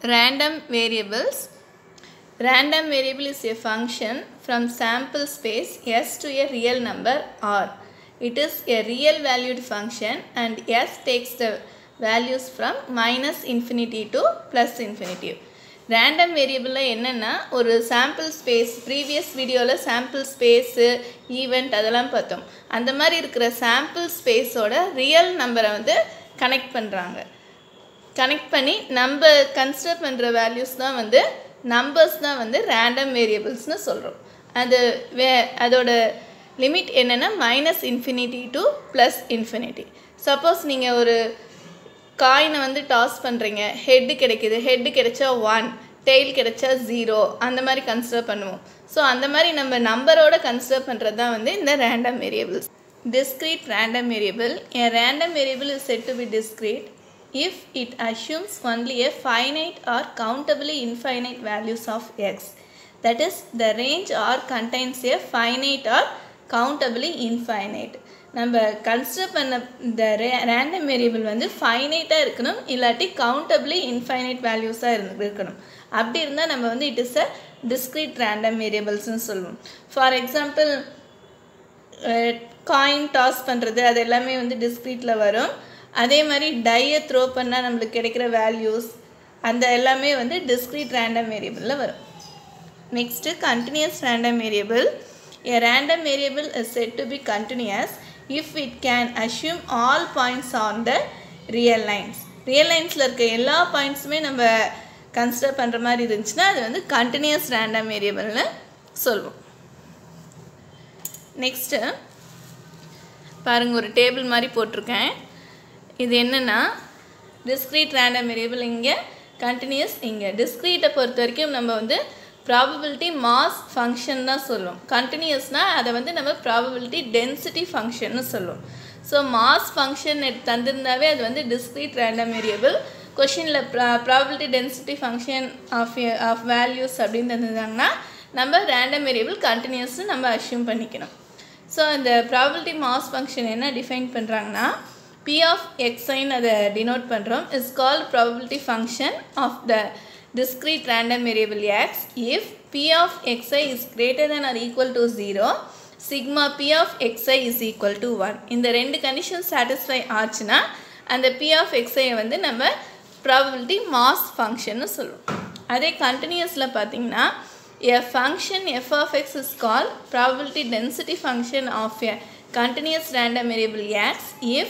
Random variables. Random variable is a function from sample space S to a real number R. It is a real valued function and S takes the values from minus infinity to plus infinity. Random variable என்னன்னா ஒரு sample space previous videoல sample space event அதெல்லாம் பார்த்தோம். அந்த மாதிரி இருக்கிற sample space ஓட real number வந்து connect பண்றாங்க. கனெக்ட் பண்ணி நம்ம கன்சிடர் பண்ற values தான் வந்து numbers தான் வந்து random variables னு சொல்றோம். அதோட லிமிட் என்னன்னா minus infinity to plus infinity. Suppose நீங்க ஒரு காயினை வந்து டாஸ் பண்ணுறீங்க, ஹெட்டு கிடைக்கிது, ஹெட்டு கிடைச்சா 1, டெய்ல் கிடைச்சா 0, அந்த மாதிரி கன்சிடர் பண்ணுவோம். ஸோ அந்த மாதிரி நம்ம நம்பரோட கன்சிடர் பண்ணுறது தான் வந்து இந்த random variables. Discrete random variable. A random variable is said to be discrete if it assumes only a finite or countably infinite values of x. That is, the range R contains a finite or countably infinite. நம்ம consider பண்ண இந்த random variable வந்து ஃபைனைட்டாக இருக்கணும், இல்லாட்டி countably infinite வேல்யூஸாக இருக்கணும். அப்படி இருந்தால் நம்ம வந்து it is a discrete random வேரியபிள்ஸ்னு சொல்லுவோம். ஃபார் எக்ஸாம்பிள் காயின் டாஸ் பண்ணுறது அது எல்லாமே வந்து டிஸ்க்ரீட்டில் வரும். அதே மாதிரி டையை த்ரோ பண்ணால் நம்மளுக்கு கிடைக்கிற வேல்யூஸ் அந்த எல்லாமே வந்து டிஸ்க்ரீட் ரேண்டம் வேரியபிளில் வரும். Next continuous random variable. A random variable is said to be continuous if it can assume all points on the real lines. Real linesல இருக்க எல்லா பாயிண்ட்ஸுமே நம்ம கன்சிடர் பண்ணுற மாதிரி இருந்துச்சுன்னா அது வந்து கண்டினியூஸ் ரேண்டம் வேரியபிள்னு சொல்லுவோம். நெக்ஸ்ட்டு பாருங்கள், ஒரு டேபிள் மாதிரி போட்டிருக்கேன். இது என்னென்னா டிஸ்க்ரீட் ரேண்டம் வேரியபிள் இங்கே, கண்டினியூஸ் இங்கே. டிஸ்க்ரீட்டை பொறுத்த வரைக்கும் நம்ம வந்து ப்ராபபிலிட்டி மாஸ் ஃபங்க்ஷன் தான் சொல்லுவோம். கண்டினியூஸ்னால் அதை வந்து நம்ம ப்ராபபிலிட்டி டென்சிட்டி ஃபங்க்ஷன்னு சொல்லுவோம். ஸோ மாஸ் ஃபங்க்ஷன் தந்திருந்தாவே அது வந்து டிஸ்க்ரீட் ரேண்டம் வேரியபிள். கொஷினில் probability density function of values அப்படின்னு தந்துருந்தாங்கன்னா நம்ம ரேண்டம் வேரியபிள் கண்டினியூஸ்னு நம்ம அஷ்யூம் பண்ணிக்கணும். ஸோ இந்த ப்ராபபிலிட்டி மாஸ் ஃபங்க்ஷன் என்ன டிஃபைன் பண்ணுறாங்கன்னா P of xi அதை டினோட் பண்ணுறோம். Is called probability function of the discrete random variable x if p of xi is greater than or equal to 0, sigma p of xi is equal to 1. இந்த ரெண்டு condition satisfy ஆச்சுன்னா அந்த p of xi வந்து நம்ம probability mass ஃபங்க்ஷன்னு சொல்லுவோம். அதே கண்டினியூஸில் பார்த்தீங்கன்னா a function f of x is called probability density function of a continuous random variable x if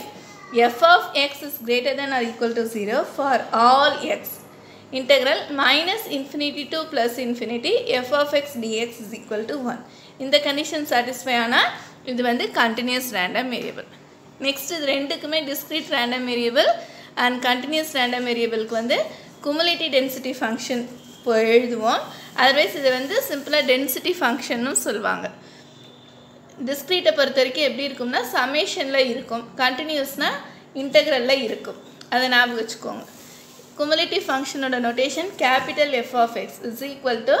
f of x is greater than or equal to 0 for all x. Integral minus infinity to plus infinity f of x dx is equal to 1. இந்த condition satisfy ஆனால் இது வந்து continuous random variable. Next இது ரெண்டுக்குமே discrete random variable and continuous random வேரியபிளுக்கு வந்து cumulative density function எழுதுவோம். Otherwise இதை வந்து சிம்பிளாக டென்சிட்டி ஃபங்க்ஷன்னு சொல்லுவாங்க. டிஸ்க்ரீட்டை பொறுத்த வரைக்கும் எப்படி இருக்கும்னா சமேஷனில் இருக்கும், கண்டினியூஸ்னால் இன்டெக்ரலில் இருக்கும். அதை ஞாபகம் வச்சுக்கோங்க. Cumulative function oda notation capital F of x is equal to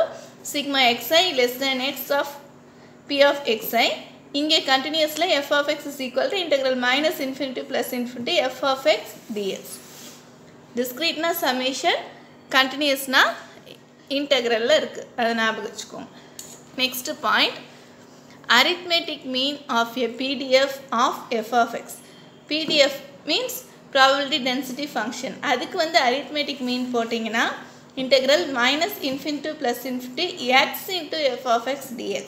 sigma xi less than x of p of xi. இங்கே continuously f of x is equal to integral minus infinity plus infinity f of x dx. Discrete na summation, continuous na integral இருக்கு, அதை ஞாபகம் வச்சுக்கோங்க. Next point, arithmetic mean of a PDF of f of x. PDF means probability density function. அதுக்கு வந்து arithmetic mean போட்டிங்கன்னா integral minus infinity to plus infinity x into f of x dx.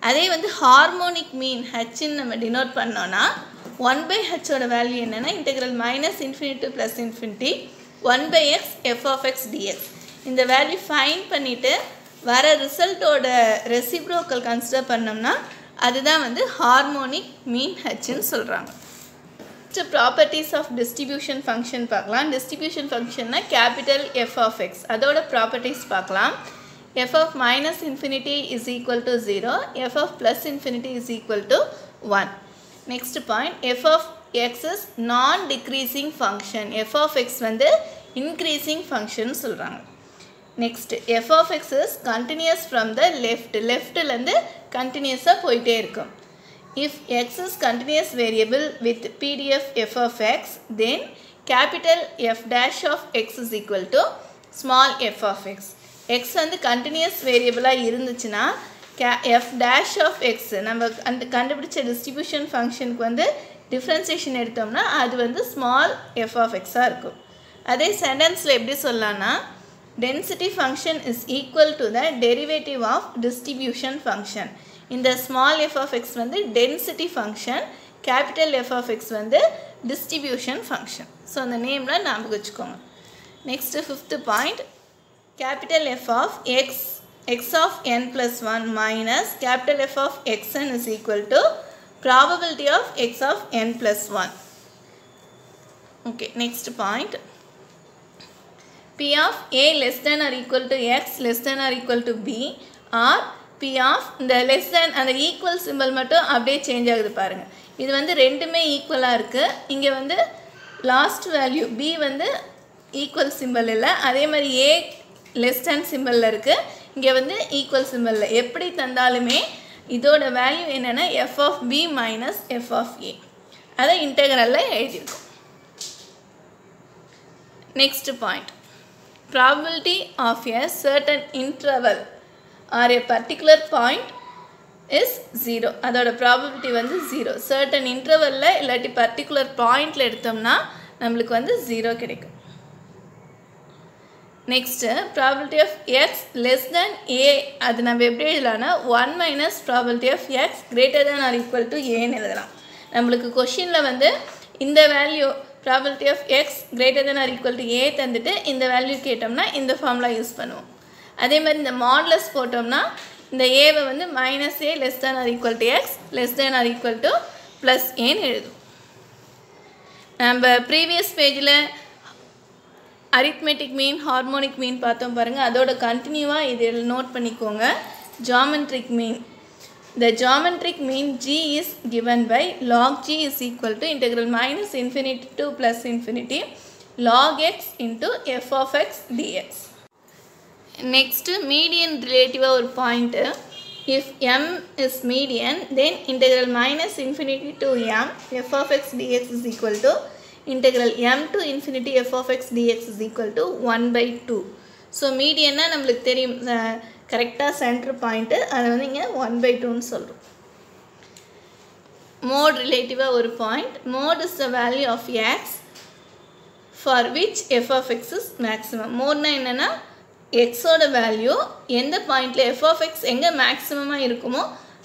அதே வந்து harmonic mean h நம்ம denote பண்ணோன்னா 1 by h ஓட value என்னன்னா integral minus infinity to plus infinity 1 by x f of x dx. இந்த value find பண்ணிவிட்டு வர ரிசல்ட்டோட reciprocal consider பண்ணோம்னா அதுதான் வந்து harmonic mean hன்னு சொல்கிறாங்க. ப்ராப்பர்ட்டிஸ் ஆஃப் டிஸ்ட்ரிபியூஷன் ஃபங்க்ஷன் பார்க்கலாம். டிஸ்ட்ரிபியூஷன் ஃபங்க்ஷன்னா கேபிட்டல் எஃப் ஆஃப் எக்ஸ், அதோட ப்ராப்பர்ட்டிஸ் பார்க்கலாம். F of minus infinity is equal to 0, F of plus infinity is equal to 1. Next point, F of X is non decreasing function. F of X வந்து increasing function சொல்கிறாங்க. Next F of X is continuous from the லெஃப்ட்லேருந்து கண்டினியூஸாக போயிட்டே இருக்கும். If x is continuous variable with PDF f of x, then capital F dash of x is equal to small f of x. x வந்து continuous variable இருந்துச்சுன்னா f dash of x நம்ம கண்டுபிடிச்ச distribution functionக்கு வந்து differentiation எடுத்தோம்னா அது வந்து small f of x இருக்கும். அதே sentenceல எப்படி சொல்லலாம்னா density function is equal to the derivative of distribution function. இந்த small f of x வந்து density function, capital F of x வந்து distribution function. So அந்த நேம்ல ஞாபகம் வச்சுக்கோங்க. Next fifth point, capital F of x, x of n plus 1 minus capital F of xn is equal to probability of x of n plus 1. Okay, next point, P of a less than or equal to x less than or equal to b or P of the less than and the equal symbol மட்டும் அப்படியே change ஆகுது பாருங்க. இது வந்து ரெண்டுமே ஈக்குவலா இருக்கு. இங்க வந்து லாஸ்ட் வேல்யூ b வந்து ஈக்குவல் சிம்பல் இல்ல, அதே மாதிரி a less than சிம்பல்ல இருக்கு. இங்க வந்து ஈக்குவல் சிம்பல்ல. எப்படி தந்தாலுமே இதோட வேல்யூ என்னன்னா f of b minus f of a. அத இன்டெகிரல்ல எழுதிருக்கோம். Next point, probability of a certain interval or a particular point is 0. அதோட probability வந்து 0. certain intervalல இல்லாட்டி particular pointல எடுத்தோம்னா நம்மளுக்கு வந்து 0 கிடைக்கும். Next, probability of x less than a, அது நம்ம எப்படி எழுதலாம்னா 1 minus probability of x greater than or equal to a ன்னு எழுதலாம். நம்மளுக்கு क्वेश्चनல வந்து இந்த value probability of x greater than or equal to a தந்துட்டு இந்த வேல்யூ கேட்டோம்னா இந்த ஃபார்முலா யூஸ் பண்ணுவோம். அதே மாதிரி இந்த மாடுலஸ் போட்டோம்னா இந்த a வை வந்து minus a less than or equal to x less than or equal to plus a ன்னு எழுதுவோம். நம்ம previous பேஜில் arithmetic mean, harmonic mean பார்த்தோம் பாருங்க, அதோட கண்டினியூவா இதில் நோட் பண்ணிக்கோங்க. geometric mean, the geometric mean g is given by log g is equal to integral minus infinity to plus infinity log x into f of x dx. Next, median relative ஒரு point. If m is median, then integral minus infinity to m f of x dx is equal to integral m to infinity f of x dx is equal to 1 by 2. So median நம்மளுக்கு தெரியும் கரெக்டாக centre point, அதை வந்து இங்கே 1 by 2ன்னு சொல்கிறோம். Mode ரிலேட்டிவாக ஒரு point. Mode is the value of X for which F of X is maximum. மோட்னா என்னென்னா எக்ஸோட வேல்யூ எந்த பாயிண்டில் எஃப் ஆஃப் எக்ஸ் எங்கே மேக்ஸிமமாக இருக்குமோ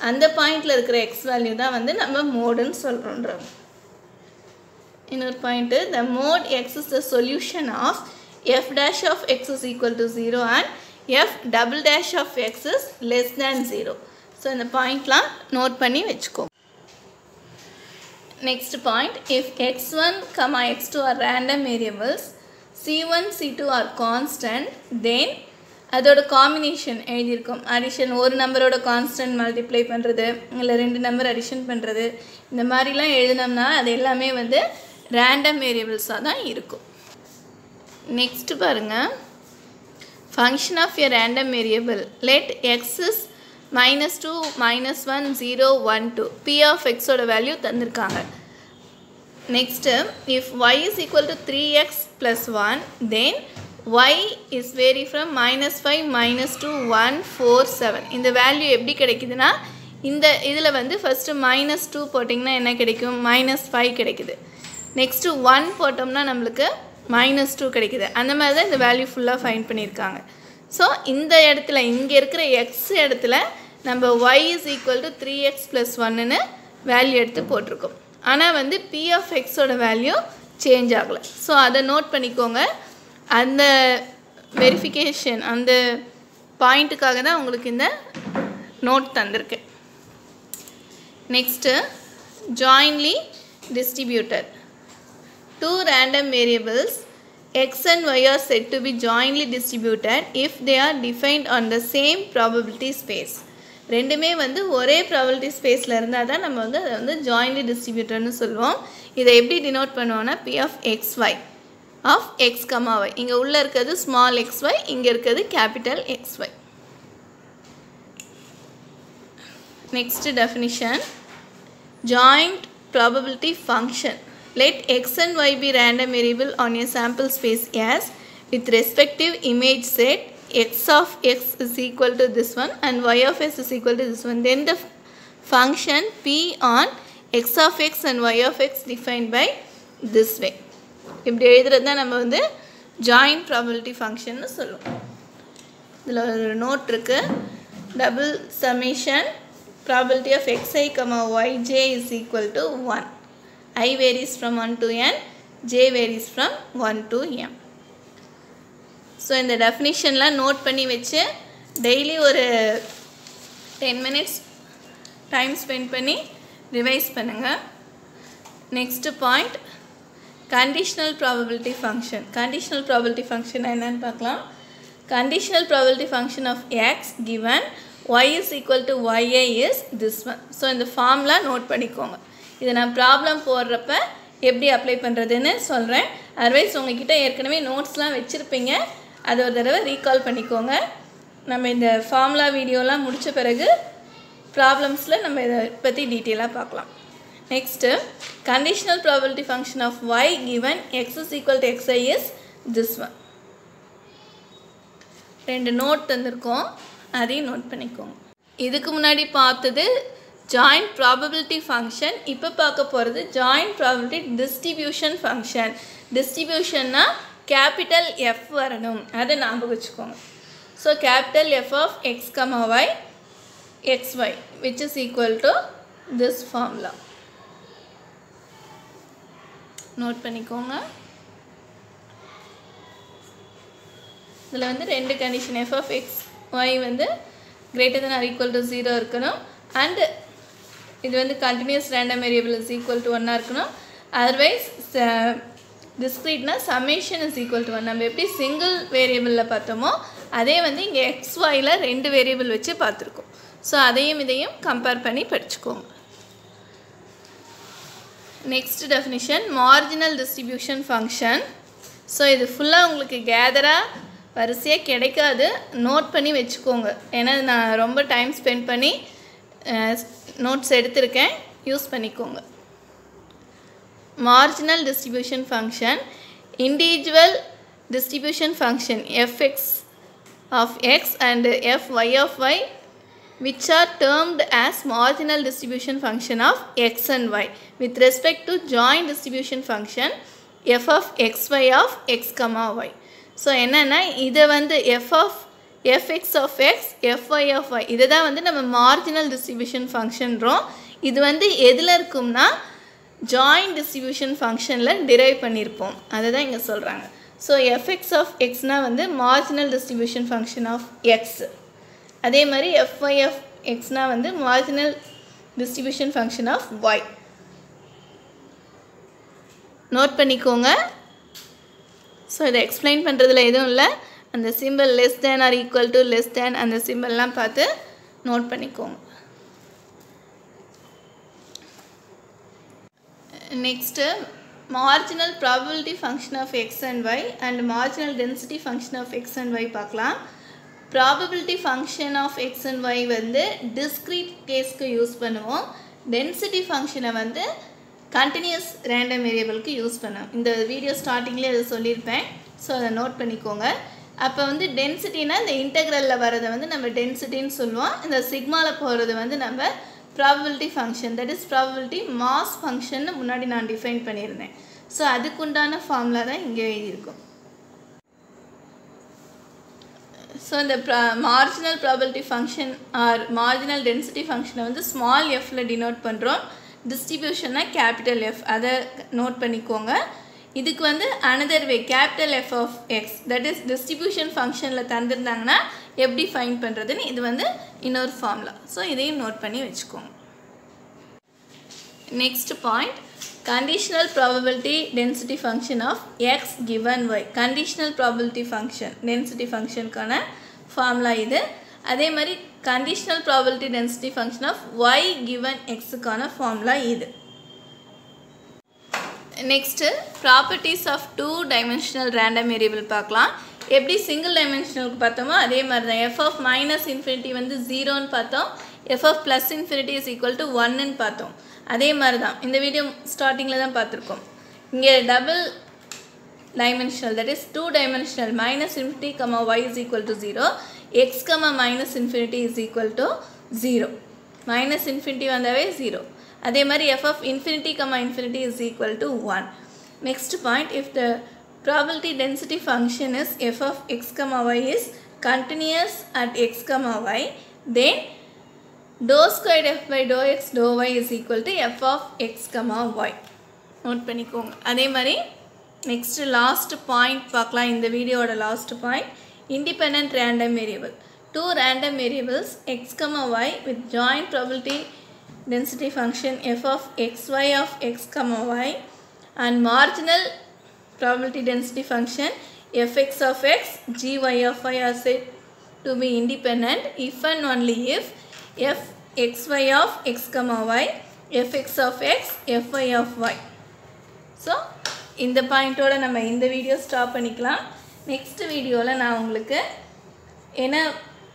அந்த பாயிண்டில் இருக்கிற எக்ஸ் வேல்யூ தான் வந்து நம்ம மோடுன்னு சொல்கிறோன்றோம். இன்னொரு point, the mode x is the solution of f dash of X is equal to 0 and f double dash of x is less than 0. So இந்த பாயிண்ட்லாம் நோட் பண்ணி வெச்சுக்கோ. Next point, if x1, x2 are random variables, c1, c2 are constant, then அதோட combination எழுதியிருக்கோம். Addition ஒரு நம்பரோட constant multiply பண்ணுறது இல்லை ரெண்டு number addition பண்ணுறது இந்த மாதிரிலாம் எழுதினோம்னா அது எல்லாமே வந்து ரேண்டம் வேரியபிள்ஸாக தான் இருக்கும். நெக்ஸ்ட் பாருங்கள், function of a random variable, let x is -2, -1, 0, 1, 2. p of x ஓட வேல்யூ தந்திருக்காங்க. Next, if y is equal to 3x plus 1, then y is vary from -5, -2, 1, 4, 7. இந்த வேல்யூ எப்படி கிடைக்குதுன்னா இந்த இதில் வந்து ஃபஸ்ட்டு -2 போட்டிங்கன்னா என்ன கிடைக்கும், -5 கிடைக்குது. நெக்ஸ்ட்டு 1 போட்டோம்னா நம்மளுக்கு -2 கிடைக்குது. அந்த மாதிரி தான் இந்த வேல்யூ ஃபுல்லாக ஃபைண்ட் பண்ணியிருக்காங்க. ஸோ இந்த இடத்துல இங்கே இருக்கிற எக்ஸ் இடத்துல நம்ம y is equal to 3x plus 1ன்னு வேல்யூ எடுத்து போட்டிருக்கோம். ஆனால் வந்து p of xோட வேல்யூ சேஞ்ச் ஆகலை. ஸோ அதை நோட் பண்ணிக்கோங்க. அந்த வெரிஃபிகேஷன் அந்த பாயிண்ட்டுக்காக தான் உங்களுக்கு இந்த நோட் தந்திருக்கேன். Next, jointly distributed. Two random variables x and y are said to be jointly distributed if they are defined on the same probability space. ரெண்டுமே வந்து ஒரே probability spaceல இருந்தால் தான் நம்ம வந்து அதை வந்து jointly distributedனு சொல்லுவோம். இதை எப்படி டினோட் பண்ணுவோம்னா p of xy of x, y. இங்கே உள்ளே இருக்கிறது small xy, இங்கே இருக்கிறது capital XY. Next definition, joint probability function. Let x and y be random variable on a sample space S with respective image set x of x is equal to this one and y of s is equal to this one. Then the function p on x of x and y of x defined by this way. இப்படி எழுதுறது தான் நம்ம வந்து joint probability function னு சொல்லுவோம். இதில் ஒரு note இருக்கு. Double summation probability of xi, yj is equal to 1. I varies from 1 to n, j varies from 1 to m. So இந்த definitionலாம் நோட் பண்ணி வச்சு டெய்லி ஒரு 10 minutes டைம் ஸ்பெண்ட் பண்ணி ரிவைஸ் பண்ணுங்கள். Next point conditional probability function. Conditional probability function என்னன்னு பார்க்கலாம். Conditional probability function of X given y is equal to yi is this one. So இந்த ஃபார்ம்லாம் நோட் பண்ணிக்கோங்க. இதை நான் ப்ராப்ளம் போடுறப்ப எப்படி அப்ளை பண்ணுறதுன்னு சொல்கிறேன். அதர்வைஸ் உங்கள்கிட்ட ஏற்கனவே நோட்ஸ்லாம் வச்சுருப்பீங்க, அதை ஒரு தடவை ரீகால் பண்ணிக்கோங்க. நம்ம இந்த ஃபார்முலா வீடியோலாம் முடித்த பிறகு ப்ராப்ளம்ஸில் நம்ம இதை பற்றி டீட்டெயிலாக பார்க்கலாம். Next conditional probability function of y given x is equal to xi is this one. ரெண்டு நோட் தந்திருக்கோம், அதையும் நோட் பண்ணிக்கோங்க. இதுக்கு முன்னாடி பார்த்தது ஜாயிண்ட் ப்ராபபிலிட்டி ஃபங்க்ஷன். இப்போ பார்க்க போகிறது ஜாயிண்ட் ப்ராபபிலிட்டி டிஸ்ட்ரிபியூஷன் ஃபங்க்ஷன். டிஸ்ட்ரிபியூஷன்னா கேபிட்டல் எஃப் வரணும், அதை ஞாபகம் வச்சுக்கோங்க. So capital F of X comma Y xy which is equal to this formula. Note பண்ணிக்கோங்க. இதில் வந்து ரெண்டு condition f of x y வந்து greater than or equal to 0 இருக்கணும், அண்ட் இது வந்து continuous random variable is equal to 1 இருக்கணும். Otherwise டிஸ்க்ரீட்னா சம்மேஷன் இஸ் ஈக்குவல் டு 1. நம்ம எப்படி சிங்கிள் வேரியபிளில் பார்த்தோமோ அதே வந்து இங்கே xyயில் ரெண்டு வேரியபிள் வச்சு பார்த்துருக்கோம். ஸோ அதையும் இதையும் கம்பேர் பண்ணி படிச்சுக்கோங்க. Next definition marginal distribution function. So இது ஃபுல்லாக உங்களுக்கு கேதராக வரிசையாக கிடைக்காது, நோட் பண்ணி வச்சுக்கோங்க. ஏன்னா நான் ரொம்ப டைம் ஸ்பெண்ட் பண்ணி நோட்ஸ் எடுத்திருக்கேன், யூஸ் பண்ணிக்கோங்க. Marginal distribution function individual distribution function fx of x and fy of y which are termed as marginal distribution function of x and y with respect to joint distribution function f of xy of x comma y. So என்னென்னா இதை வந்து fx of x fy of y இதை தான் வந்து நம்ம marginal distribution ஃபங்க்ஷன்றோம். இது வந்து எதில் இருக்கும்னா ஜாயிண்ட் டிஸ்ட்ரிபியூஷன் ஃபங்க்ஷனில் டிரைவ் பண்ணியிருப்போம், அதை தான் இங்கே சொல்கிறாங்க. ஸோ fx of xனால் வந்து marginal distribution function of X. அதே மாதிரி fy of xனால் வந்து marginal distribution function of y. Note பண்ணிக்கோங்க. ஸோ இதை எக்ஸ்பிளைன் பண்ணுறதுல எதுவும் இல்லை, அந்த simple less than or equal to less than அந்த சிம்பிள்லாம் பார்த்து நோட் பண்ணிக்கோங்க. Next marginal probability function of X and Y and marginal density function of X and Y பார்க்கலாம். Probability function of X and Y வந்து discrete கேஸ்க்கு use பண்ணுவோம். Density ஃபங்க்ஷனை வந்து கண்டினியூஸ் ரேண்டம் வேரியபிளுக்கு யூஸ் பண்ணுவோம். இந்த வீடியோ ஸ்டார்டிங்லேயே அதை சொல்லியிருப்பேன், ஸோ அதை நோட் பண்ணிக்கோங்க. அப்போ வந்து டென்சிட்டினா இந்த இன்டெக்ரலில் வரதை வந்து நம்ம டென்சிட்டின்னு சொல்லுவோம். இந்த சிக்மாவில் போகிறது வந்து நம்ம probability function, that is probability mass function முன்னாடி நான் டிஃபைன் பண்ணியிருந்தேன். ஸோ அதுக்குண்டான ஃபார்முலா தான் இங்கே எழுதியிருக்கும். ஸோ இந்த marginal probability function or marginal density ஃபங்க்ஷனை வந்து ஸ்மால் எஃப்பில் டினோட் பண்ணுறோம். டிஸ்ட்ரிபியூஷன்னா கேபிட்டல் எஃப், அதை நோட் பண்ணிக்கோங்க. இதுக்கு வந்து another way capital F of x, that is distribution ஃபங்க்ஷனில் தந்திருந்தாங்கன்னா எப்படி ஃபைன் பண்ணுறதுன்னு இது வந்து இன்னொரு ஃபார்முலா. ஸோ இதையும் நோட் பண்ணி வச்சுக்கோங்க. Next point conditional probability density function of X given Y. Conditional probability function density ஃபங்க்ஷனுக்கான ஃபார்முலா இது. அதே மாதிரி conditional probability density function of Y given எக்ஸுக்கான ஃபார்முலா இது. Next properties of 2 dimensional random variable பார்க்கலாம். எப்படி சிங்கிள் டைமென்ஷனலுக்கு பார்த்தோமோ அதே மாதிரி தான். எஃப் ஆஃப் மைனஸ் இன்ஃபினிட்டி வந்து 0ன்னு பார்த்தோம், F of plus infinity is equal to 1ன்னு பார்த்தோம். அதே மாதிரி தான் இந்த வீடியோ ஸ்டார்டிங்கில் தான் பார்த்துருக்கோம். இங்கே double dimensional, that is 2 dimensional, minus infinity comma y is equal to 0, x comma minus infinity is equal to 0. Minus infinity வந்தாவே 0. அதே மாதிரி f of infinity comma infinity is equal to 1. Next point, if the probability density function is f of x comma y is continuous at x comma y, then dou squared f by dou x dou y is equal to f of x comma y. Note பண்ணிக்கோங்க. அதே மாதிரி next last point பார்க்கலாம். இந்த வீடியோட last point, independent random variable. 2 random variables x comma y with joint probability density function f of xy of x comma y and marginal probability density function fx of x gy of y are said to be independent if and only if f xy of x comma y, fx of x, fy of y. So இந்த பாயிண்ட்டோட நம்ம இந்த video stop பண்ணிக்கலாம். Next வீடியோவில் நான் உங்களுக்கு என்ன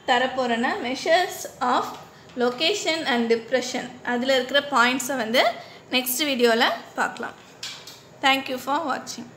தரப்போகிறேன்னா measures of location and dispersion, அதில் இருக்கிற பாயிண்ட்ஸை வந்து நெக்ஸ்ட் வீடியோவில் பார்க்கலாம். தேங்க்யூ ஃபார் வாட்சிங்.